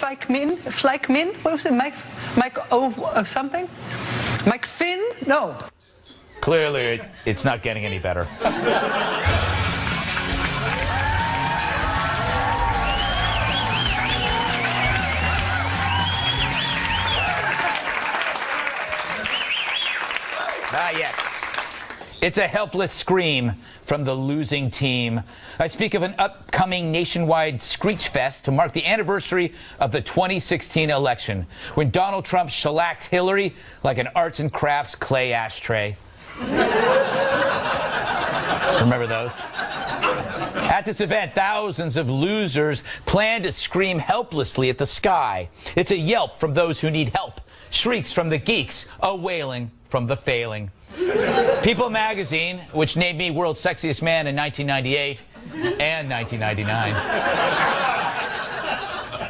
Fleckmin? What was it? Something? Mike Finn? No. Clearly, it's not getting any better. Yes. It's a helpless scream from the losing team. I speak of an upcoming nationwide screech fest to mark the anniversary of the 2016 election, when Donald Trump shellacked Hillary like an arts and crafts clay ashtray. Remember those? At this event, thousands of losers plan to scream helplessly at the sky. It's a yelp from those who need help, shrieks from the geeks, a wailing from the failing. People magazine, which named me world's sexiest man in 1998 and 1999,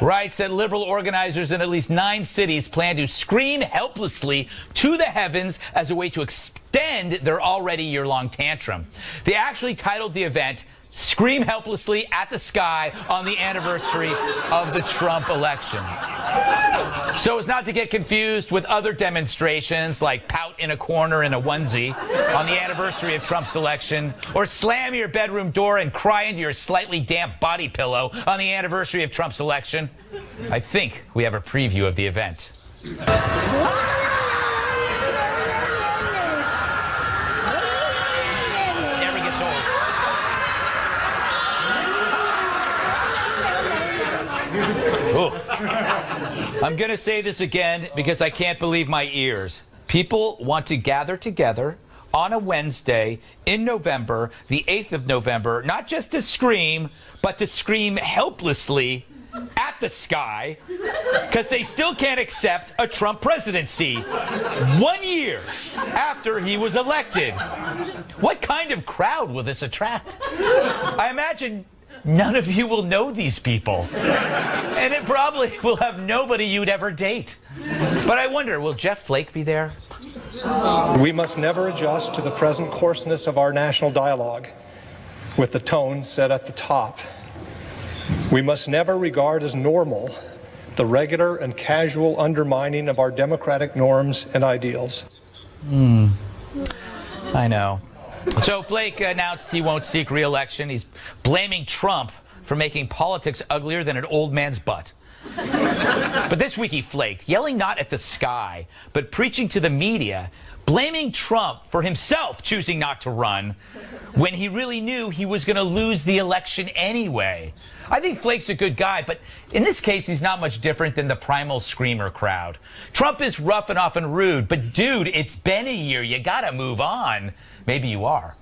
writes that liberal organizers in at least 9 cities plan to scream helplessly to the heavens as a way to extend their already year-long tantrum. They actually titled the event "Scream Helplessly at the Sky" on the anniversary of the Trump election. So as not to get confused with other demonstrations like pout in a corner in a onesie on the anniversary of Trump's election, or slam your bedroom door and cry into your slightly damp body pillow on the anniversary of Trump's election, I think we have a preview of the event. I'm going to say this again because I can't believe my ears. People want to gather together on a Wednesday in November, the 8th of November, not just to scream, but to scream helplessly at the sky because they still can't accept a Trump presidency 1 year after he was elected. What kind of crowd will this attract? I imagine none of you will know these people. And it probably will have nobody you'd ever date. But I wonder, will Jeff Flake be there? We must never adjust to the present coarseness of our national dialogue with the tone set at the top. We must never regard as normal the regular and casual undermining of our democratic norms and ideals. I know. So Flake announced he won't seek re-election. He's blaming Trump for making politics uglier than an old man's butt. But this week he flaked, yelling not at the sky, but preaching to the media, blaming Trump for himself choosing not to run when he really knew he was going to lose the election anyway. I think Flake's a good guy, but in this case, he's not much different than the primal screamer crowd. Trump is rough and often rude, but dude, it's been a year. You gotta move on. Maybe you are.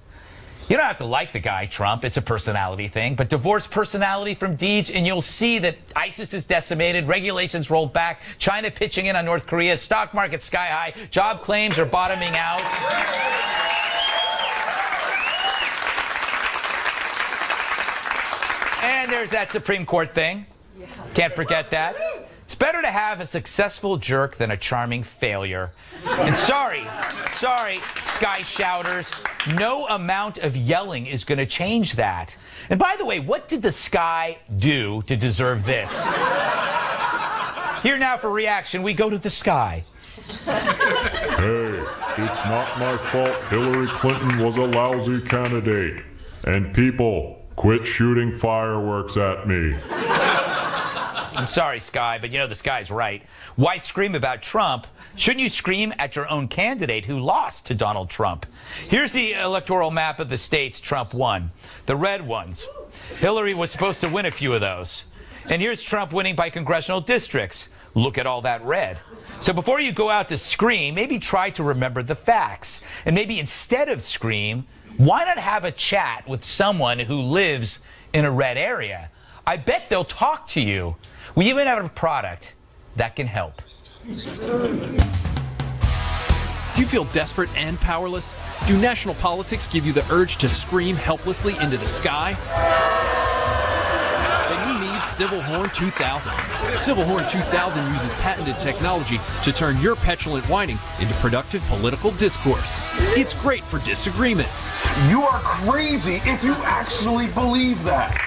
You don't have to like the guy, Trump. It's a personality thing. But divorce personality from deeds, and you'll see that ISIS is decimated, regulations rolled back, China pitching in on North Korea, stock market sky high, job claims are bottoming out. And there's that Supreme Court thing. Can't forget that. It's better to have a successful jerk than a charming failure. And sorry, sky shouters, no amount of yelling is going to change that. And by the way, what did the sky do to deserve this? Here now for reaction, we go to the sky. Hey, it's not my fault Hillary Clinton was a lousy candidate. And people, quit shooting fireworks at me. I'm sorry, Sky, but you know the Sky's right. Why scream about Trump? Shouldn't you scream at your own candidate who lost to Donald Trump? Here's the electoral map of the states Trump won. The red ones. Hillary was supposed to win a few of those. And here's Trump winning by congressional districts. Look at all that red. So before you go out to scream, maybe try to remember the facts. And maybe instead of scream, why not have a chat with someone who lives in a red area? I bet they'll talk to you. We even have a product that can help. Do you feel desperate and powerless? Do national politics give you the urge to scream helplessly into the sky? Then you need Civil Horn 2000. Civil Horn 2000 uses patented technology to turn your petulant whining into productive political discourse. It's great for disagreements. You are crazy if you actually believe that.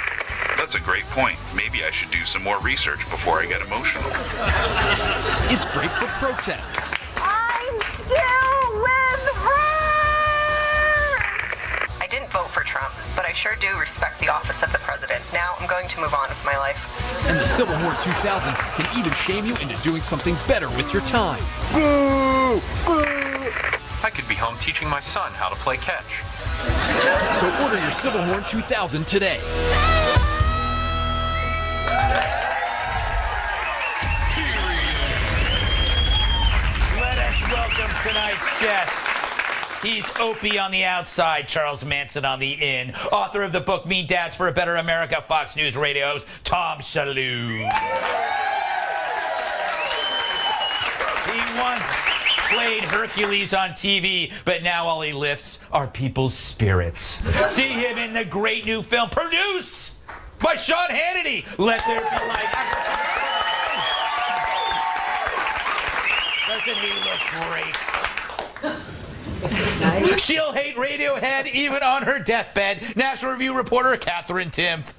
That's a great point. Maybe I should do some more research before I get emotional. It's great for protests. I'm still with her! I didn't vote for Trump, but I sure do respect the office of the president. Now I'm going to move on with my life. And the Civil Horn 2000 can even shame you into doing something better with your time. Boo! Boo! I could be home teaching my son how to play catch. So order your Civil Horn 2000 today. Let us welcome tonight's guest. He's Opie on the outside, Charles Manson on the in. Author of the book Mean Dads for a Better America, Fox News Radio's Tom Shalhoub. He once played Hercules on TV, but now all he lifts are people's spirits. See him in the great new film produced by Sean Hannity, Let There Be Light. Doesn't he look great? She'll hate Radiohead even on her deathbed. National Review reporter Catherine Timpf.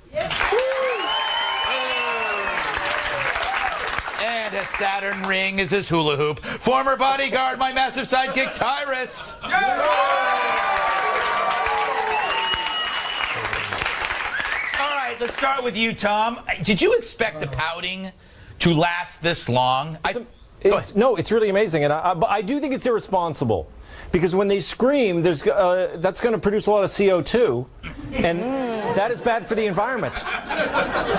And a Saturn ring is his hula hoop. Former bodyguard, my massive sidekick, Tyrus. All right, let's start with you, Tom. Did you expect the pouting to last this long? No, it's really amazing, and I do think it's irresponsible. Because when they scream, that's going to produce a lot of CO2, and that is bad for the environment.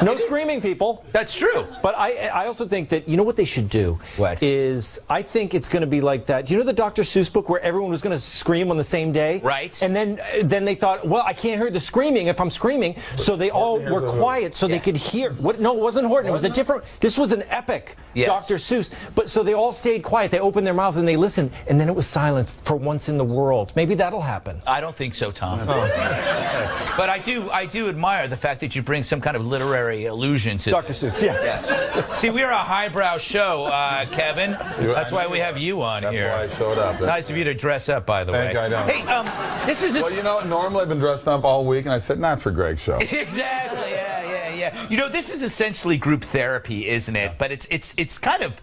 No screaming, people. That's true. But I also think that, you know what they should do? What? Is, I think it's going to be like that. You know the Dr. Seuss book where everyone was going to scream on the same day? Right. And then they thought, well, I can't hear the screaming if I'm screaming, so they all were quiet so they could hear. What? No, it wasn't Horton. It was a different, this was an epic Dr. Seuss. But so they all stayed quiet. They opened their mouth and they listened, and then it was silence for once in the world. Maybe that'll happen. I don't think so, Tom. But I do admire the fact that you bring some kind of literary allusion to Dr. Seuss, yes. See, we're a highbrow show, Kevin. That's why we have you on here. That's why I showed up. Nice of you to dress up, by the way. I know. Hey, this is... Well, you know, normally I've been dressed up all week, and I said, not for Greg's show. Exactly, yeah. You know, this is essentially group therapy, isn't it? But it's kind of...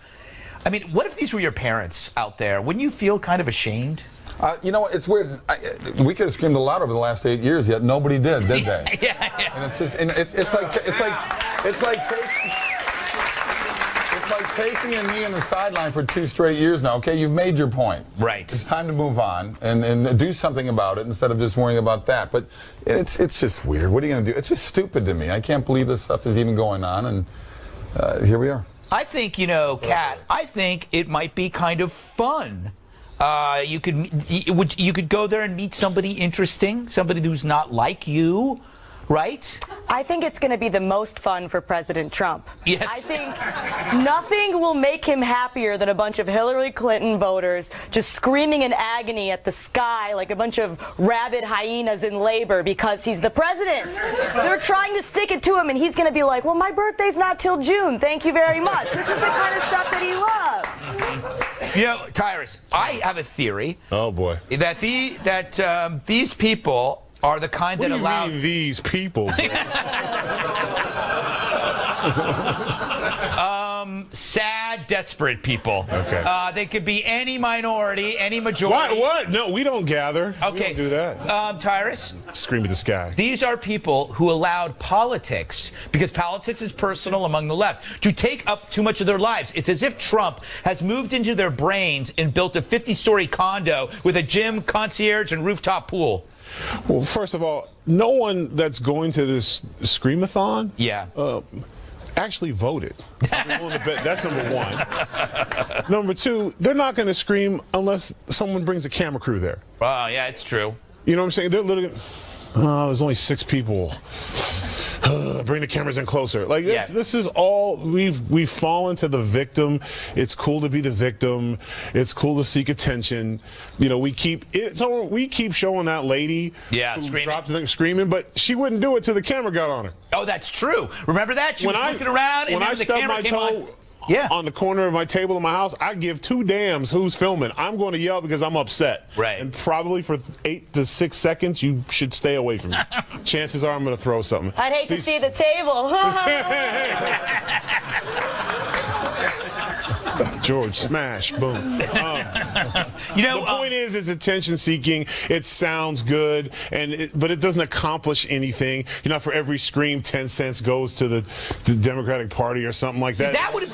I mean, what if these were your parents out there? Wouldn't you feel kind of ashamed? You know, it's weird. We could have screamed a lot over the last 8 years, yet nobody did they? Yeah. And it's just, it's like taking a knee on the sideline for 2 straight years now. Okay, you've made your point. Right. It's time to move on and do something about it instead of just worrying about that. But it's just weird. What are you going to do? It's just stupid to me. I can't believe this stuff is even going on, and here we are. I think, you know, Kat, I think it might be kind of fun. You could go there and meet somebody interesting, somebody who's not like you, right? I think it's going to be the most fun for President Trump. Yes. I think nothing will make him happier than a bunch of Hillary Clinton voters just screaming in agony at the sky like a bunch of rabid hyenas in labor because he's the president. They're trying to stick it to him, and he's going to be like, well, my birthday's not till June. Thank you very much. This is the kind of stuff that he loves. You know, Tyrus, I have a theory. Oh, boy. That these people are the kind that allow... What do you mean, these people? Sad, desperate people. Okay. They could be any minority, any majority. What? No, we don't gather. Okay. We don't do that. Tyrus? Scream at the sky. These are people who allowed politics, because politics is personal among the left, to take up too much of their lives. It's as if Trump has moved into their brains and built a 50-story condo with a gym, concierge, and rooftop pool. Well, first of all, no one that's going to this Screamathon actually voted. I'm willing to bet that's number one. Number two, they're not going to scream unless someone brings a camera crew there. Oh, yeah, it's true. You know what I'm saying? They're literally, there's only 6 people. Bring the cameras in closer. Like this is all we've fallen to the victim. It's cool to be the victim. It's cool to seek attention. You know, we keep showing that lady screaming, but she wouldn't do it till the camera got on her. Oh, that's true. Remember that? She was looking around and then the camera came on. on the corner of my table in my house, I give 2 damns who's filming. I'm going to yell because I'm upset. Right. And probably for 8 to 6 seconds, you should stay away from me. Chances are I'm going to throw something. I'd hate to see the table. George, smash, boom. The point is, it's attention seeking. It sounds good, but it doesn't accomplish anything. For every scream, 10 cents goes to the Democratic Party or something like that. That would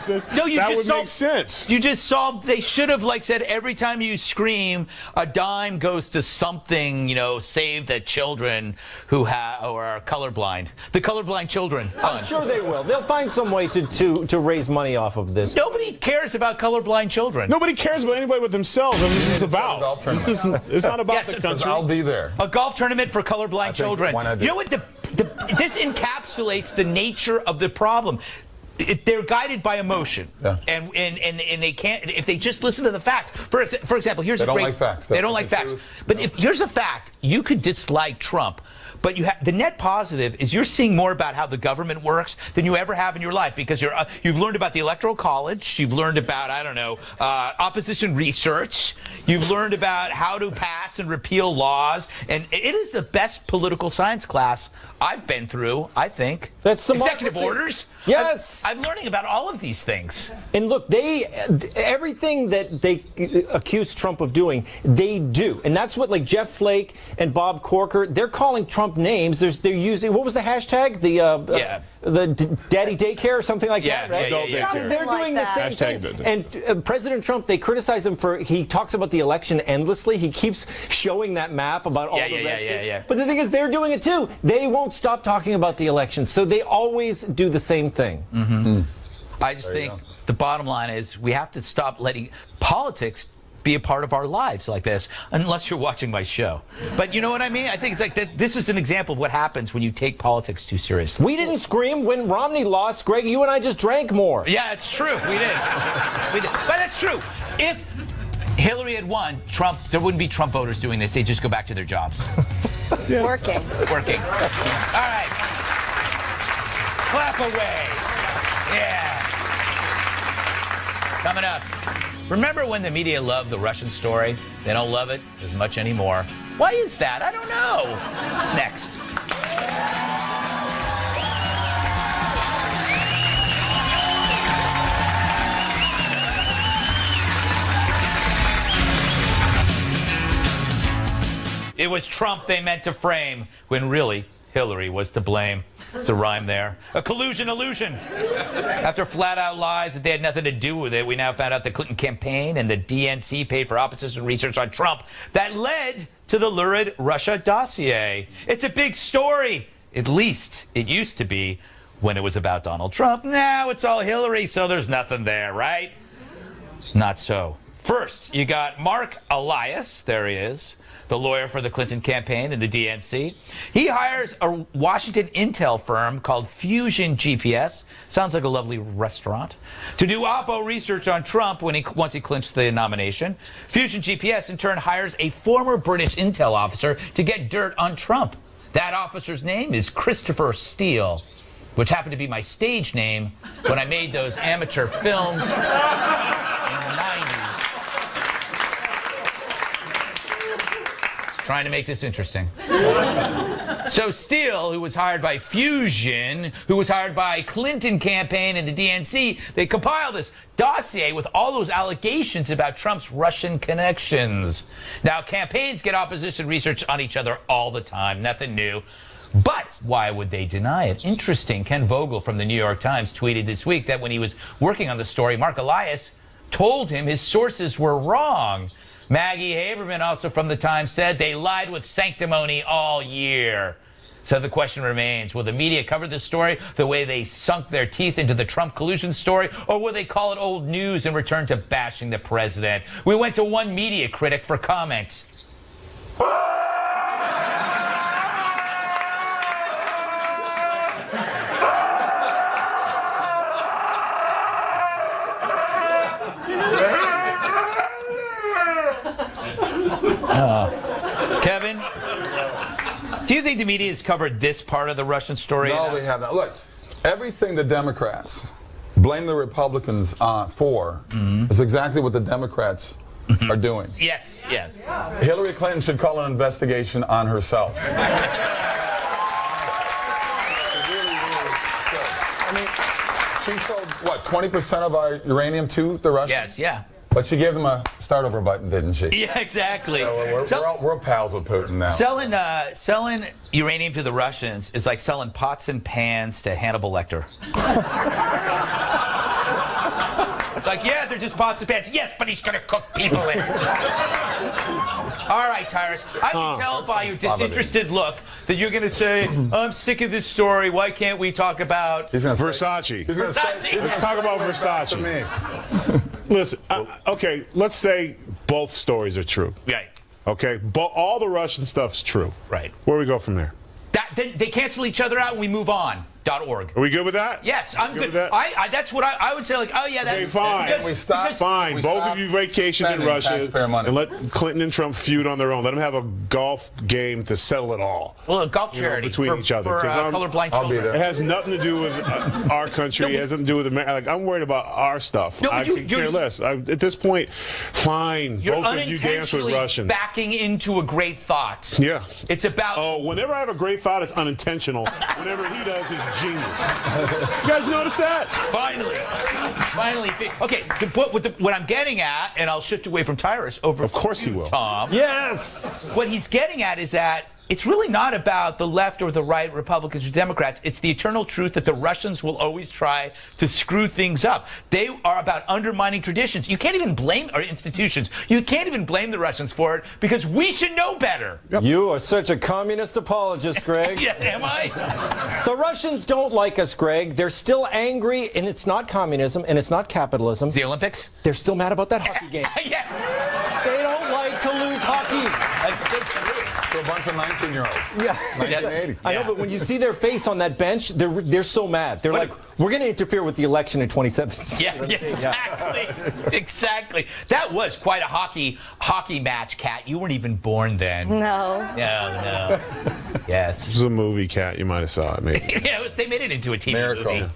make sense. You just solved. They should have said every time you scream, a dime goes to something. Save the children who are colorblind. The colorblind children. I'm sure they will. They'll find some way to raise money off of this. Nobody cares about colorblind children. Nobody cares about anybody but themselves. This is about. It's not about the country. I'll be there. A golf tournament for colorblind children. Why not You know what? This encapsulates the nature of the problem. They're guided by emotion, and they can't. If they just listen to the facts. For example, here's they don't like facts. They don't like facts. But here's a fact: you could dislike Trump. But the net positive is you're seeing more about how the government works than you ever have in your life because you've learned about the Electoral College, you've learned about opposition research, you've learned about how to pass and repeal laws, and it is the best political science class I've been through. I think that's executive orders. Yes, I'm learning about all of these things. And look, everything that they accuse Trump of doing, they do, and that's what Jeff Flake and Bob Corker, they're calling Trump names. They're using, what was the hashtag? The daddy daycare or something like that, right? They're doing the same thing. And President Trump, they criticize him he talks about the election endlessly. He keeps showing that map about all the red states. But the thing is, they're doing it too. They won't stop talking about the election, so they always do the same thing. Mm-hmm. I just think the bottom line is we have to stop letting politics be a part of our lives like this, unless you're watching my show. But you know what I mean? I think it's this is an example of what happens when you take politics too seriously. We didn't scream when Romney lost, Greg. You and I just drank more. Yeah, it's true. We did. But that's true. If Hillary had won, there wouldn't be Trump voters doing this. They'd just go back to their jobs. Working. All right. Clap away. Yeah. Coming up. Remember when the media loved the Russian story? They don't love it as much anymore. Why is that? I don't know. What's next? It was Trump they meant to frame, when really Hillary was to blame. It's a rhyme there. A collusion illusion. After flat-out lies that they had nothing to do with it, we now found out the Clinton campaign and the DNC paid for opposition research on Trump that led to the lurid Russia dossier. It's a big story. At least it used to be when it was about Donald Trump. Now it's all Hillary, so there's nothing there, right? Not so. First, you got Mark Elias. There he is. The lawyer for the Clinton campaign and the DNC. He hires a Washington intel firm called Fusion GPS, sounds like a lovely restaurant, to do Oppo research on Trump once he clinched the nomination. Fusion GPS in turn hires a former British intel officer to get dirt on Trump. That officer's name is Christopher Steele, which happened to be my stage name when I made those amateur films in the 90s. Trying to make this interesting. So Steele, who was hired by Fusion, who was hired by Clinton campaign and the DNC, they compiled this dossier with all those allegations about Trump's Russian connections. Now, campaigns get opposition research on each other all the time, nothing new. But why would they deny it? Interesting. Ken Vogel from the New York Times tweeted this week that when he was working on the story, Mark Elias told him his sources were wrong. Maggie Haberman, also from the Times, said they lied with sanctimony all year. So the question remains, will the media cover this story the way they sunk their teeth into the Trump collusion story, or will they call it old news and return to bashing the president? We went to one media critic for comment. Kevin, do you think the media has covered this part of the Russian story? No, they have not. Look, everything the Democrats blame the Republicans for is exactly what the Democrats are doing. Yes, yes. Hillary Clinton should call an investigation on herself. I mean, she sold, what, 20% of our uranium to the Russians? Yes, yeah. But she gave them a start-over button, didn't she? Yeah, exactly. So we're pals with Putin now. Selling uranium to the Russians is like selling pots and pans to Hannibal Lecter. It's like, yeah, they're just pots and pans. Yes, but he's going to cook people in. All right, Tyrus. I can tell by your disinterested look that you're going to say, I'm sick of this story. Why can't we talk about Versace? Let's talk about Versace. Listen, okay, let's say both stories are true. Right. Okay, all the Russian stuff's true. Right. Where do we go from there? They cancel each other out and we move on. .org. Are we good with that? Yes, I'm good. That's what I would say. Like, oh yeah, that's fine. Fine. Both of you vacation in Russia and let Clinton and Trump feud on their own. Let them have a golf game to settle it all. Well, a golf charity between each other. For colorblind children. It has nothing to do with our country. It has nothing to do with America. Like, I'm worried about our stuff. I could care less. At this point, fine. You're both of you dance with Russians. Backing into a great thought. Yeah. It's about. Oh, whenever I have a great thought, it's unintentional. Whenever he does, it's genius. You guys notice that? Finally. Okay, what I'm getting at, and I'll shift away from Tyrus over. Of course he will. Tom. Yes. What he's getting at is that it's really not about the left or the right, Republicans or Democrats. It's the eternal truth that the Russians will always try to screw things up. They are about undermining traditions. You can't even blame our institutions. You can't even blame the Russians for it because we should know better. Yep. You are such a communist apologist, Greg. Yeah, am I? The Russians don't like us, Greg. They're still angry, and it's not communism, and it's not capitalism. The Olympics? They're still mad about that hockey game. Yes. They don't like to lose hockey. That's so true. To a bunch of 19-years-olds. Yeah. 1980. I know, but when you see their face on that bench, they're so mad. They're like, we're going to interfere with the election in 2017. Yeah, exactly. Exactly. That was quite a hockey match, Kat. You weren't even born then. No. No. Yes. This is a movie, Kat. You might have saw it, maybe. Yeah, they made it into a TV movie.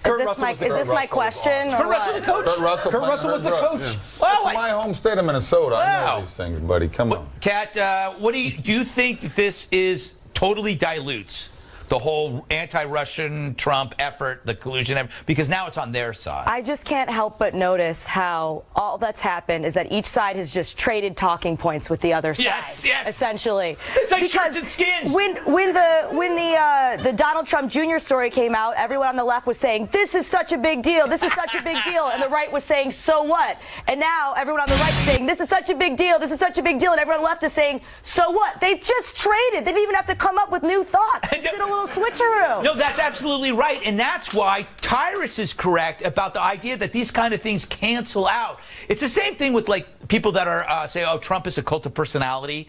Is this my question? Kurt Russell the coach? Kurt Russell was the coach. Yeah. Well, it's my home state of Minnesota. I know these things, buddy. Come on. Kat, do you think that this is totally dilutes the whole anti-Russian Trump effort, the collusion effort, because now it's on their side? I just can't help but notice how all that's happened is that each side has just traded talking points with the other side. Yes. Essentially. It's like shirts and skins. When the Donald Trump Jr. story came out, everyone on the left was saying, this is such a big deal, this is such a big deal, and the right was saying, so what? And now everyone on the right is saying, this is such a big deal, this is such a big deal, and everyone on the left is saying, so what? They just traded. They didn't even have to come up with new thoughts. Just did a little switcheroo. No, that's absolutely right, and that's why Tyrus is correct about the idea that these kind of things cancel out. It's the same thing with like people that are say, oh, Trump is a cult of personality.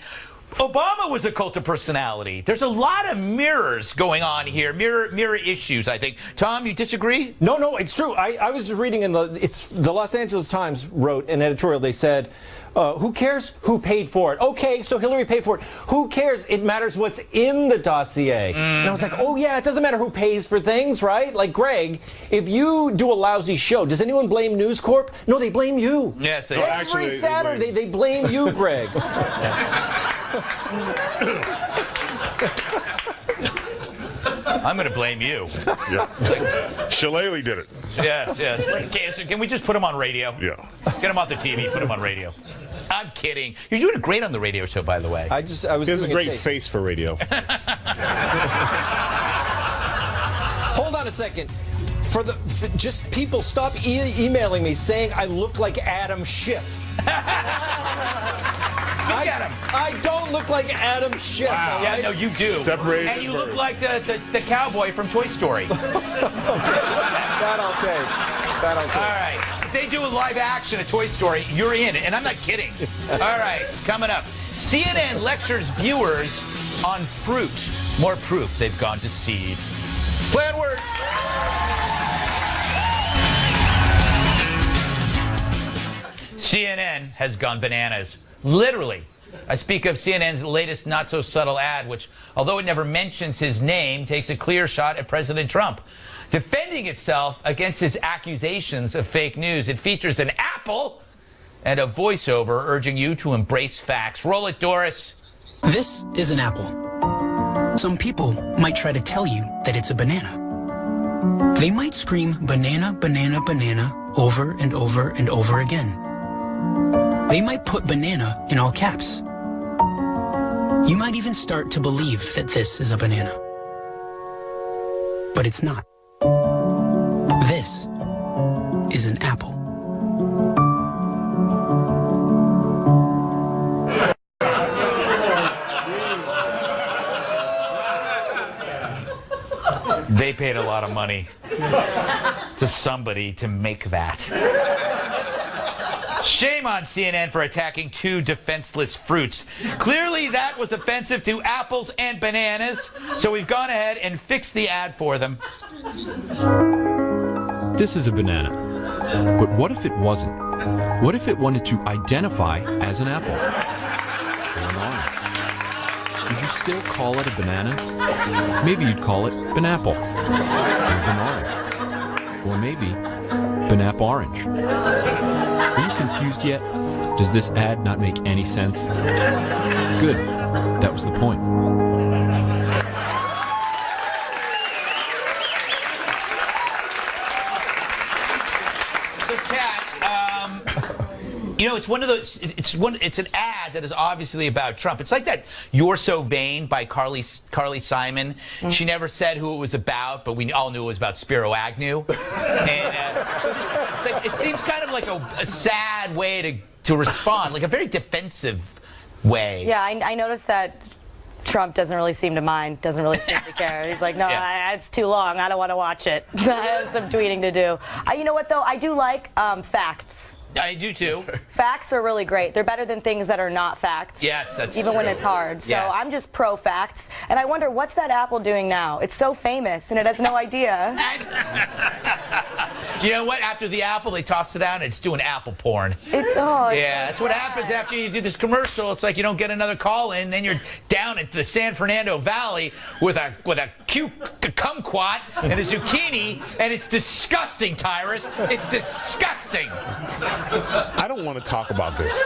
Obama was a cult of personality. There's a lot of mirrors going on here, mirror issues, I think. Tom, you disagree? No, it's true. I was reading the Los Angeles Times wrote an editorial. They said, who cares who paid for it? Okay, so Hillary paid for it. Who cares? It matters what's in the dossier. And I was like, oh yeah, it doesn't matter who pays for things, right? Like, Greg, if you do a lousy show, does anyone blame News Corp? No, they blame you. Yes, Every Saturday they blame you, Greg. I'm going to blame you. Yeah. Shillelagh did it. Yes. Okay, so can we just put him on radio? Yeah. Get him off the TV, put him on radio. I'm kidding. You're doing great on the radio show, by the way. I was. He has a great face for radio. Hold on a second. Just people stop emailing me saying I look like Adam Schiff. Look at him. I don't look like Adam Schiff. Wow. Yeah, no, you do. Separated. And you look like the cowboy from Toy Story. Okay. That I'll take. All right. If they do a live action of Toy Story, you're in it. And I'm not kidding. All right. It's coming up. CNN lectures viewers on fruit. More proof they've gone to seed. Plan word. CNN has gone bananas. Literally. I speak of CNN's latest not-so-subtle ad, which, although it never mentions his name, takes a clear shot at President Trump. defending itself against his accusations of fake news. It features an apple and a voiceover urging you to embrace facts. Roll it, Doris. This is an apple. Some people might try to tell you that it's a banana. They might scream banana, banana, banana over and over and over again. They might put banana in all caps. You might even start to believe that this is a banana. But it's not. This is an apple. They paid a lot of money to somebody to make that. Shame on CNN for attacking two defenseless fruits. Clearly that was offensive to apples and bananas, so we've gone ahead and fixed the ad for them. This is a banana. But what if it wasn't? What if it wanted to identify as an apple? Or an orange? Would you still call it a banana? Maybe you'd call it Banapple. Or Banorange. Or maybe Banap-Orange. Are you confused yet? Does this ad not make any sense? Good. That was the point. So, Kat, you know, it's one of those. It's an ad that is obviously about Trump. It's like that "You're So Vain" by Carly Simon. She never said who it was about, but we all knew it was about Spiro Agnew. And it's like, it seems kind of like a sad way to respond, like a very defensive way. Yeah, I noticed that Trump doesn't really seem to mind, doesn't really seem to care. He's like, no, it's too long. I don't want to watch it. I have some tweeting to do. You know what, though? I do like facts. I do, too. Facts are really great. They're better than things that are not facts. Yes, that's Even true. when it's hard. So Yes. I'm just pro-facts. And I wonder, what's that apple doing now? It's so famous, and it has no idea. You know what? After the apple, they tossed it out, and it's doing apple porn. It's that's what happens after you do this commercial. It's like you don't get another call in, then you're down at the San Fernando Valley with a cute kumquat and a zucchini, and it's disgusting, Tyrus. It's disgusting. I don't want to talk about this.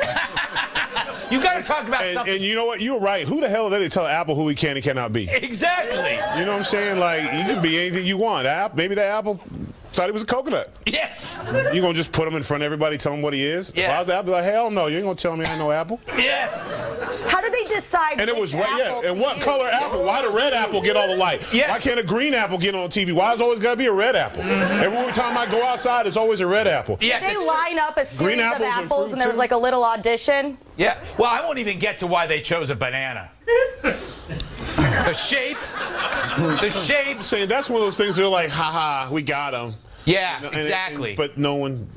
You got to talk about something. And you know what? You're right. Who the hell did they tell Apple who he can and cannot be? Exactly. You know what I'm saying? Like, you can be anything you want. Maybe the Apple thought he was a coconut. Yes. You gonna just put him in front of everybody, tell him what he is? Yeah. If I was the Apple, like, hell no, you ain't gonna tell me I ain't no Apple. Yes. How did they decide? And it was which red. apple Yeah. And to what use? color apple? Why the red apple get all the light? Yes. Why can't a green apple get on TV? Why is it always gotta be a red apple? Every time I go outside, it's always a red apple. Yeah, Did they line up a series of apples and apples, fruit, and there was too? like a little audition? Yeah. Well, I won't even get to why they chose a banana. The shape. The shape. Saying that's one of those things they're like, haha, we got him. Yeah, And exactly. but no one.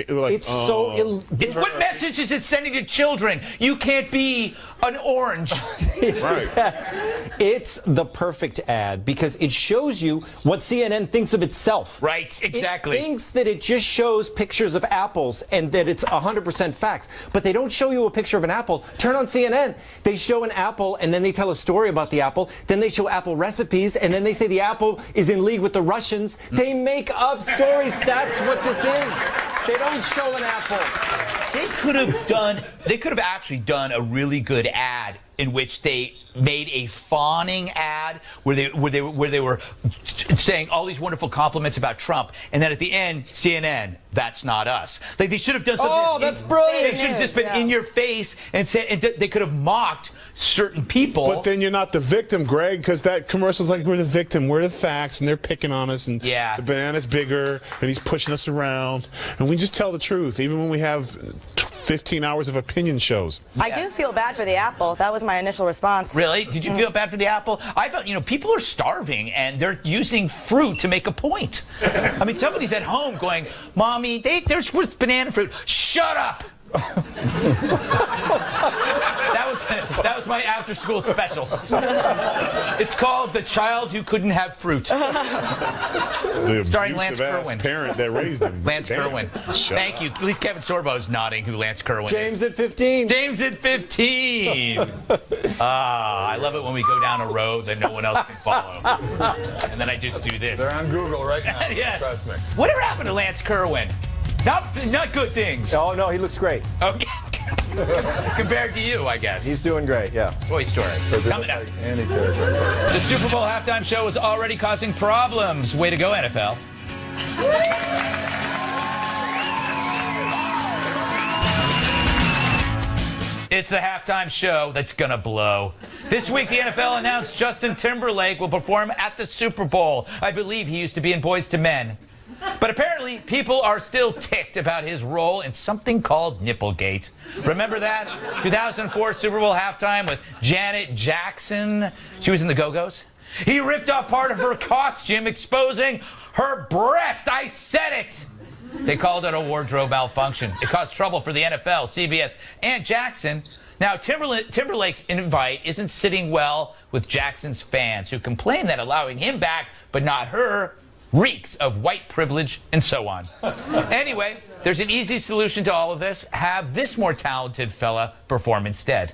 Like, It's so what message is it sending to children? You can't be an orange. Right. Yes. It's the perfect ad because it shows you what CNN thinks of itself. Right, exactly. It thinks that it just shows pictures of apples and that it's 100% facts. But they don't show you a picture of an apple. Turn on CNN. They show an apple and then they tell a story about the apple. Then they show apple recipes and then they say the apple is in league with the Russians. They make up stories. That's what this is. They don't show an apple. They could have actually done a really good ad in which they made a fawning ad where they were saying all these wonderful compliments about Trump, and then at the end, CNN, that's not us. Like they should have done something. Oh, that's brilliant. They should have just been in your face and said, and they could have mocked certain people. But then you're not the victim, Greg, because that commercial's like, we're the victim, we're the facts, and they're picking on us, and the banana's bigger, and he's pushing us around, and we just tell the truth, even when we have 15 hours of opinion shows. I do feel bad for the apple. That was my initial response. Really? Did you feel bad for the apple? I felt, people are starving and they're using fruit to make a point. I mean, somebody's at home going, Mommy, there's banana fruit. Shut up! That was my after-school special. It's called The Child Who Couldn't Have Fruit. Starring Lance Kerwin. Parent that raised him. Lance Kerwin. Thank you. At least Kevin Sorbo's nodding who Lance Kerwin James is. at 15. James at 15. I love it when we go down a road that no one else can follow. And then I just do this. They're on Google right now. Yes. Trust me. Whatever happened to Lance Kerwin? Not good things. Oh, no, he looks great. Okay. Compared to you, I guess. He's doing great, yeah. Toy Story. Coming up. The The Super Bowl halftime show is already causing problems. Way to go, NFL. It's the halftime show that's gonna blow. This week, the NFL announced Justin Timberlake will perform at the Super Bowl. I believe he used to be in Boyz II Men. But apparently, people are still ticked about his role in something called Nipplegate. Remember that? 2004 Super Bowl halftime with Janet Jackson. She was in the Go-Go's. He ripped off part of her costume, exposing her breast. I said it! They called it a wardrobe malfunction. It caused trouble for the NFL, CBS, and Jackson. Now, Timberlake's invite isn't sitting well with Jackson's fans, who complain that allowing him back, but not her, reeks of white privilege and so on. Anyway, there's an easy solution to all of this. Have this more talented fella perform instead.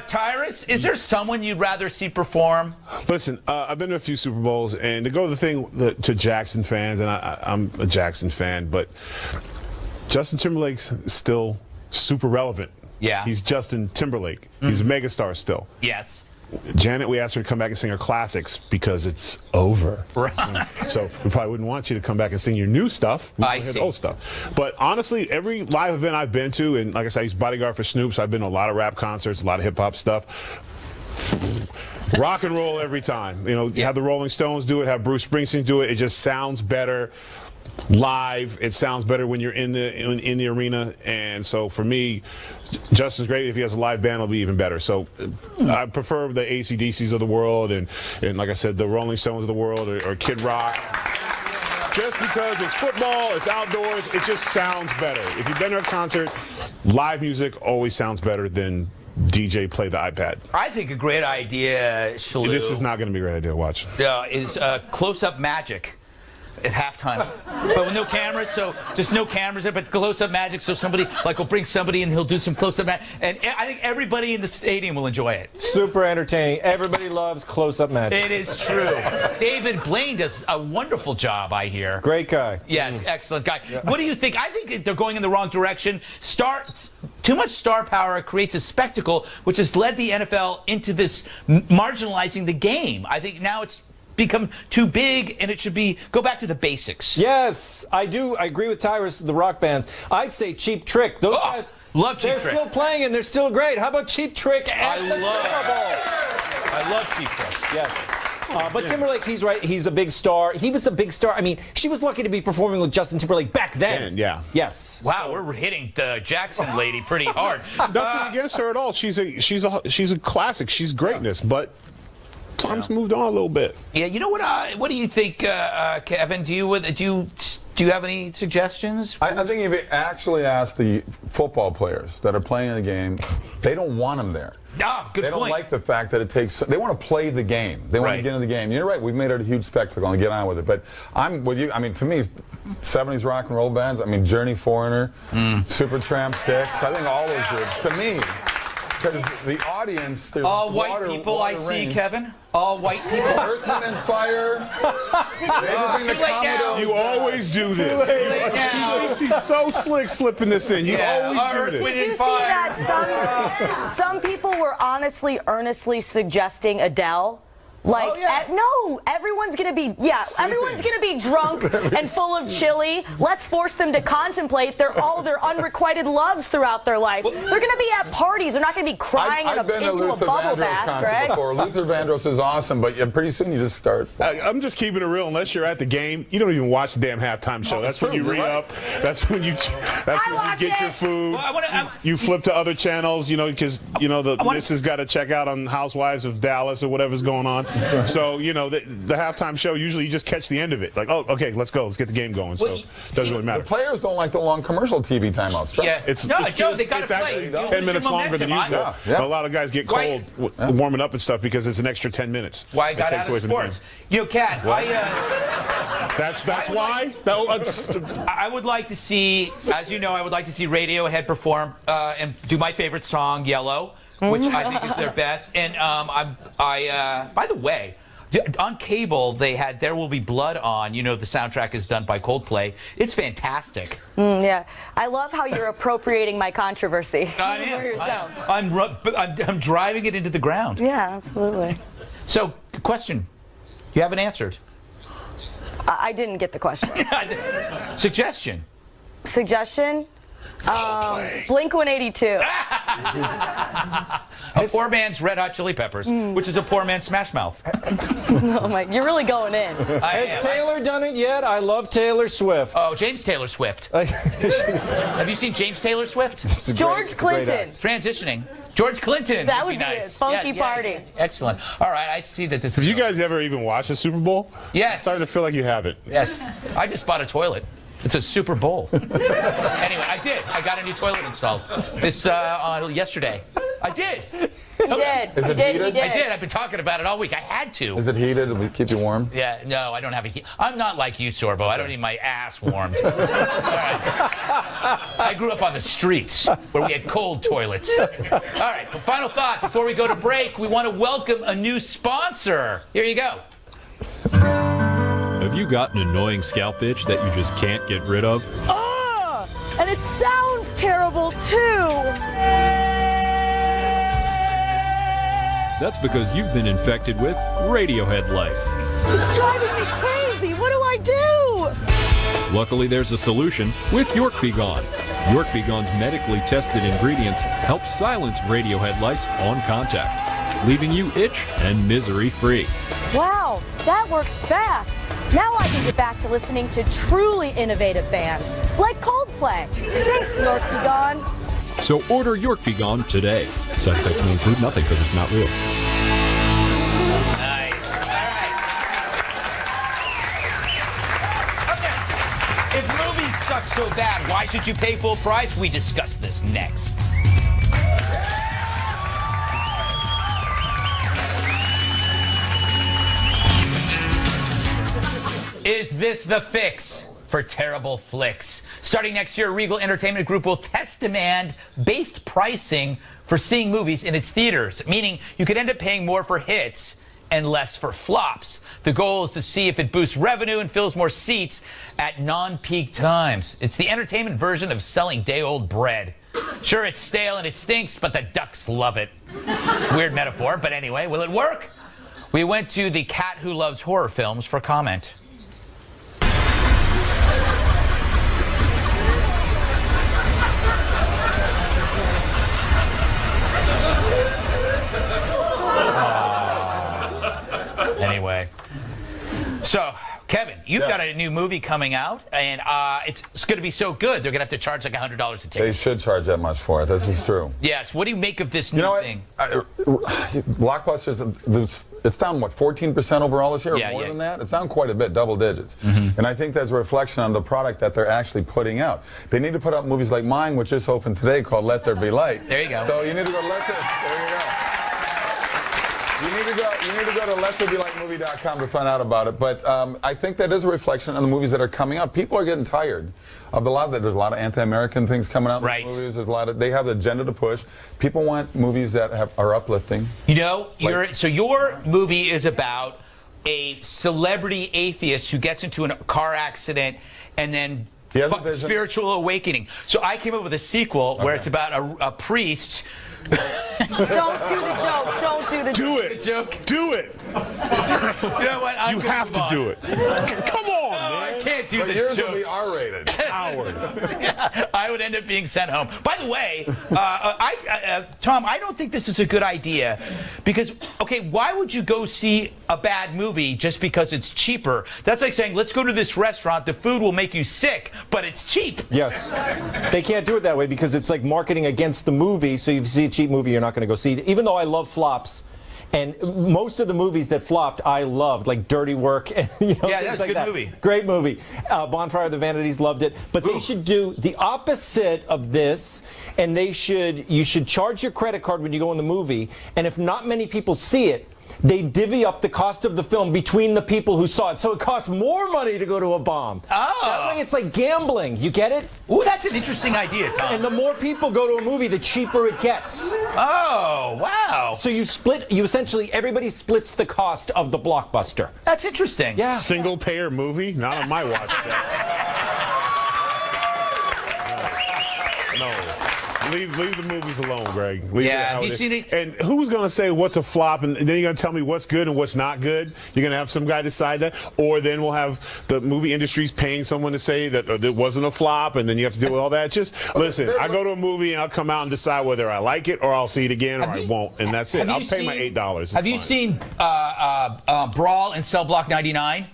Tyrus, is there someone you'd rather see perform? Listen, I've been to a few Super Bowls, and to go to the thing to Jackson fans, and I'm a Jackson fan, but Justin Timberlake's still super relevant. Yeah. He's Justin Timberlake. He's a megastar still. Yes. Janet, we asked her to come back and sing her classics because it's over. Right. So we probably wouldn't want you to come back and sing your new stuff. We I hear see. the old stuff. But honestly, every live event I've been to, and like I said, I used bodyguard for Snoop, so I've been to a lot of rap concerts, a lot of hip hop stuff. Rock and roll every time. You know, you have the Rolling Stones do it, have Bruce Springsteen do it. It just sounds better live. It sounds better when you're in the arena. And so for me, Justin's great. If he has a live band, it'll be even better. So I prefer the AC/DCs of the world and like I said, the Rolling Stones of the world or Kid Rock. Just because it's football, it's outdoors, it just sounds better. If you've been to a concert, live music always sounds better than DJ play the iPad. I think a great idea, Shalou, This is not going to be a great idea. Watch. Is close-up magic at halftime, but with no cameras, so just no cameras there, but close-up magic, so somebody will bring somebody and he'll do some close-up magic, and I think everybody in the stadium will enjoy it. Super entertaining. Everybody loves close-up magic. It is true. David Blaine does a wonderful job, I hear. Great guy. Yes, excellent guy. Yeah. What do you think? I think they're going in the wrong direction. Too much star power creates a spectacle, which has led the NFL into this marginalizing the game. I think now it's become too big, and it should go back to the basics. Yes, I do. I agree with Tyrus, the rock bands. I'd say Cheap Trick. Those guys, love Cheap Trick. They're still playing, and they're still great. How about Cheap Trick at the Super Bowl? I love Cheap Trick. Yes. But Timberlake, he's right. He's a big star. He was a big star. I mean, she was lucky to be performing with Justin Timberlake back then. Yeah. Yes. Wow, we're hitting the Jackson lady pretty hard. Nothing against her at all. She's a classic. She's greatness, but time's moved on a little bit. Yeah, you know what do you think, Kevin? Do you have any suggestions? I think if you actually ask the football players that are playing the game, they don't want them there. Ah, good They don't point. like the fact that it takes. They want to play the game. They want to get into the game. You're right. We've made it a huge spectacle and get on with it. But I'm with you. I mean, to me, 70s rock and roll bands. I mean, Journey, Foreigner, Supertramp, Styx. I think all those groups. To me, because the audience. There's all white people I see, Kevin. All white people. Earth, Wind, and Fire. You always do this. She's so slick slipping this in. You always do this. Did you see that some people were honestly, earnestly suggesting Adele? Like, no, everyone's gonna be, everyone's gonna be drunk and full of chili. Let's force them to contemplate all their unrequited loves throughout their life. They're gonna be at parties. They're not gonna be crying into a bubble bath, Greg. Before. Luther Vandross is awesome, but pretty soon you just start. I'm just keeping it real. Unless you're at the game, you don't even watch the damn halftime show. That's when you re-up. That's when you get your food. Well, you flip to other channels, because the missus got to check out on Housewives of Dallas or whatever's going on. So, the halftime show, usually you just catch the end of it. Like, oh, okay, let's go. Let's get the game going. So it doesn't really matter. The players don't like the long commercial TV timeouts. Yeah. It's actually 10 minutes longer than usual. Yeah. A lot of guys get cold warming up and stuff because it's an extra 10 minutes. Why I got out of sports. Kat, that's why? I would like to see, as you know, I would like to see Radiohead perform and do my favorite song, Yellow, which I think is their best. And by the way, on cable, they had There Will Be Blood on. The soundtrack is done by Coldplay. It's fantastic. Yeah. I love how you're appropriating my controversy. I am. I'm driving it into the ground. Yeah, absolutely. So, question. You haven't answered. I didn't get the question. Suggestion. Blink-182. A poor man's Red Hot Chili Peppers, which is a poor man's Smash Mouth. Oh my, you're really going in. Has Taylor done it yet? I love Taylor Swift. Oh, James Taylor Swift. Have you seen James Taylor Swift? George Clinton. Transitioning. George Clinton. That would be nice. a funky party. Excellent. All right, I see that this Have is. you guys ever even watched a Super Bowl? Yes. I'm starting to feel like you haven't. Yes. I just bought a toilet. It's a Super Bowl. Anyway, I did. I got a new toilet installed yesterday. I did. You did. Is it heated? I did. I've been talking about it all week. I had to. Is it heated? Will it keep you warm? Yeah. No, I don't have a heat. I'm not like you, Sorbo. I don't need my ass warmed. All right. I grew up on the streets where we had cold toilets. All right. Final thought before we go to break. We want to welcome a new sponsor. Here you go. Have you got an annoying scalp itch that you just can't get rid of? And it sounds terrible too. That's because you've been infected with Radiohead lice. It's driving me crazy. What do I do? Luckily, there's a solution with York Be Gone. York Be Gone's medically tested ingredients help silence Radiohead lice on contact, leaving you itch and misery free. Wow, that worked fast. Now I can get back to listening to truly innovative bands like Coldplay. Thanks, York Be Gone. So order York Be Gone today. Side effects may include nothing because it's not real. Nice. All right. Okay. If movies suck so bad, why should you pay full price? We discuss this next. Is this the fix for terrible flicks? Starting next year, Regal Entertainment Group will test demand-based pricing for seeing movies in its theaters, meaning you could end up paying more for hits and less for flops. The goal is to see if it boosts revenue and fills more seats at non-peak times. It's the entertainment version of selling day-old bread. Sure, it's stale and it stinks, but the ducks love it. Weird metaphor, but anyway, will it work? We went to the cat who loves horror films for comment. Anyway, so Kevin, you've got a new movie coming out, and it's going to be so good they're going to have to charge like $100 a ticket. They should charge that much for it. This is true. Yes. What do you make of this new thing? Blockbusters, it's down, what, 14% overall this year? Yeah, more than that? It's down quite a bit, double digits. And I think that's a reflection on the product that they're actually putting out. They need to put out movies like mine, which just opened today, called Let There Be Light. There you go. So you need to go there you go. You need to go to lettherebelightmovie.com to find out about it. But I think that is a reflection on the movies that are coming out. People are getting tired of a lot of that. There's a lot of anti-American things coming out in the movies. There's a lot of, they have the agenda to push. People want movies that are uplifting. You know, so your movie is about a celebrity atheist who gets into a car accident and then spiritual awakening. So I came up with a sequel where it's about a priest. Don't do the joke. Don't do do the Do it. joke. Do it. You know what? You have to do it. Come on, man. I can't do But the yours joke. will be R-rated. I would end up being sent home. By the way, Tom, I don't think this is a good idea because, okay, why would you go see a bad movie just because it's cheaper? That's like saying, let's go to this restaurant. The food will make you sick, but it's cheap. Yes. They can't do it that way because it's like marketing against the movie. So if you see a cheap movie, you're not going to go see it. Even though I love flops. And most of the movies that flopped, I loved, like Dirty Work. And, Yeah, that's like a good movie. Great movie. Bonfire of the Vanities, loved it. But they should do the opposite of this, and you should charge your credit card when you go in the movie. And if not many people see it, they divvy up the cost of the film between the people who saw it. So it costs more money to go to a bomb. Oh. That way it's like gambling. You get it? Ooh, that's an interesting idea, Tom. And the more people go to a movie, the cheaper it gets. Oh, wow. So you essentially, everybody splits the cost of the blockbuster. That's interesting. Yeah. Single payer movie? Not on my watch. No. Leave the movies alone, Greg. Leave have you seen it? And who's going to say what's a flop, and then you're going to tell me what's good and what's not good? You're going to have some guy decide that? Or then we'll have the movie industries paying someone to say that it wasn't a flop, and then you have to deal with all that. Just listen, I go to a movie and I'll come out and decide whether I like it or I'll see it again or I won't, and that's it. I'll pay my $8. Have you seen Brawl in Cell Block 99?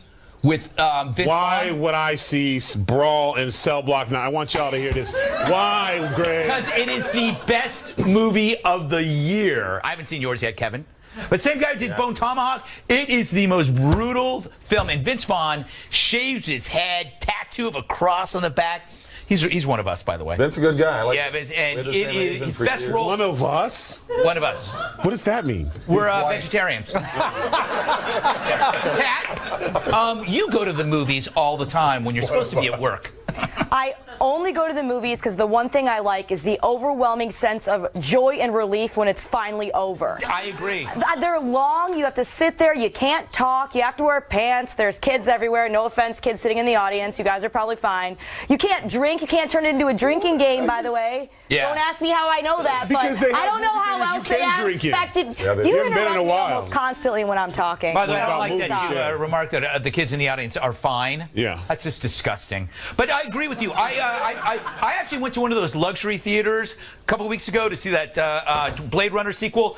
With Vince Why Vaughn? would I see Brawl in Cell Block 9? I want y'all to hear this. Why, Greg? Because it is the best movie of the year. I haven't seen yours yet, Kevin. But same guy who did Bone Tomahawk. It is the most brutal film. And Vince Vaughn shaves his head, tattoo of a cross on the back. He's one of us, by the way. That's a good guy. I like and it is his best role. One of us? One of us. What does that mean? We're vegetarians. Kat, you go to the movies all the time when you're supposed to be at work. I only go to the movies because the one thing I like is the overwhelming sense of joy and relief when it's finally over. I agree. They're long. You have to sit there. You can't talk. You have to wear pants. There's kids everywhere. No offense, kids sitting in the audience. You guys are probably fine. You can't drink. You can't turn it into a drinking game, by the way. Yeah. Don't ask me how I know that, but I don't know how else they have expected. Yeah, You haven't been in a while. almost constantly when I'm talking. By the way, I don't like movie that you shit. remark that the kids in the audience are fine. Yeah. That's just disgusting. But I agree with you. I actually went to one of those luxury theaters a couple of weeks ago to see that Blade Runner sequel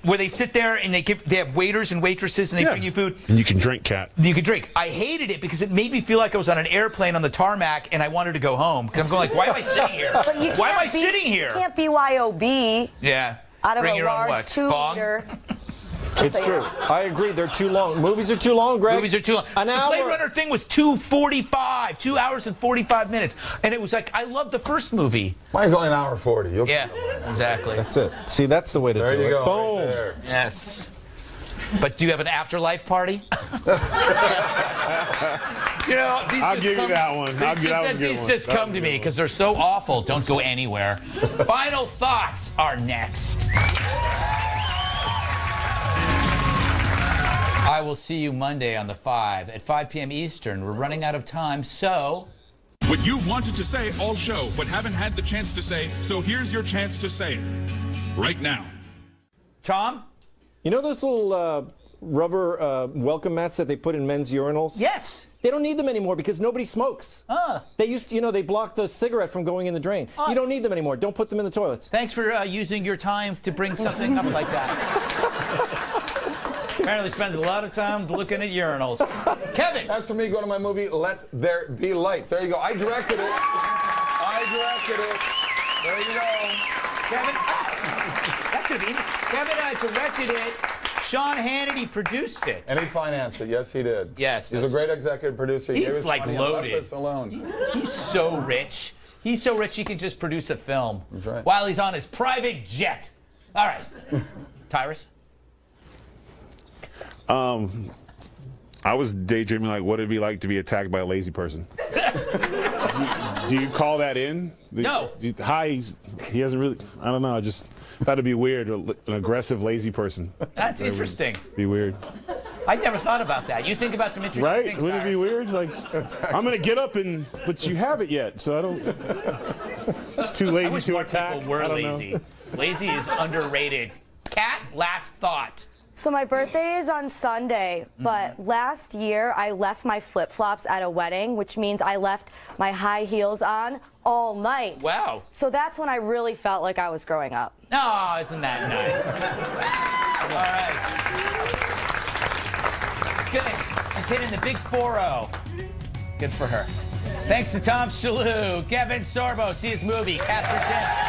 where they sit there and they have waiters and waitresses and they bring you food. And you can drink, Cat. You can drink. I hated it because it made me feel like I was on an airplane on the tarmac and I wanted to go home because I'm going like, why am I sitting here? But you Why am I can't be- sitting here? You can't BYOB Yeah. out of Bring a your own large what? Bong? 2-liter. It's true. I agree. They're too long. Movies are too long, Greg. Movies are too long. An the hour. Blade Runner thing was 2:45, 2 hours and 45 minutes. And it was like, I love the first movie. Mine's only an hour and 40. Yeah, exactly. That's it. See, that's the way to do There it. you go. Boom. Right there. Yes. But do you have an afterlife party? You know, these I'll just give you come- that one. That was a good These one. just That come was to a me good because they're so awful. Don't go anywhere. Final thoughts are next. I will see you Monday on the 5 at 5 p.m. Eastern. We're running out of time, so... What you've wanted to say all show, but haven't had the chance to say, so here's your chance to say it. Right now. Tom? You know those little rubber welcome mats that they put in men's urinals? Yes. They don't need them anymore because nobody smokes. They used to, they block the cigarette from going in the drain. You don't need them anymore. Don't put them in the toilets. Thanks for using your time to bring something up like that. Apparently spends a lot of time looking at urinals. Kevin! As for me, go to my movie, Let There Be Light. There you go. I directed it. There you go. Kevin, that could be. Kevin directed it. Sean Hannity produced it. And he financed it. Yes, he did. Yes. He's a great executive producer. He gave He's us like money and left loaded. us alone. He's so rich. He's so rich he can just produce a film. That's right. While he's on his private jet. All right. Tyrus? I was daydreaming like what it'd be like to be attacked by a lazy person. Do you call that in? No. Hi, he hasn't really, I don't know, I just thought it'd be weird, an aggressive lazy person. That's That would interesting. Be weird. I'd never thought about that. You think about some interesting Right? things, Wouldn't it be Cyrus. weird? Like, I'm gonna get up but you haven't yet, so I don't. It's too I lazy wish to more attack. people were I don't know. lazy. Lazy is underrated. Kat, last thought. So my birthday is on Sunday, but last year I left my flip-flops at a wedding, which means I left my high heels on all night. Wow. So that's when I really felt like I was growing up. Oh, isn't that nice? All right. It's good. She's hitting the big 4-0. Good for her. Thanks to Tom Shalhoub, Kevin Sorbo, see his movie, Catherine Tim.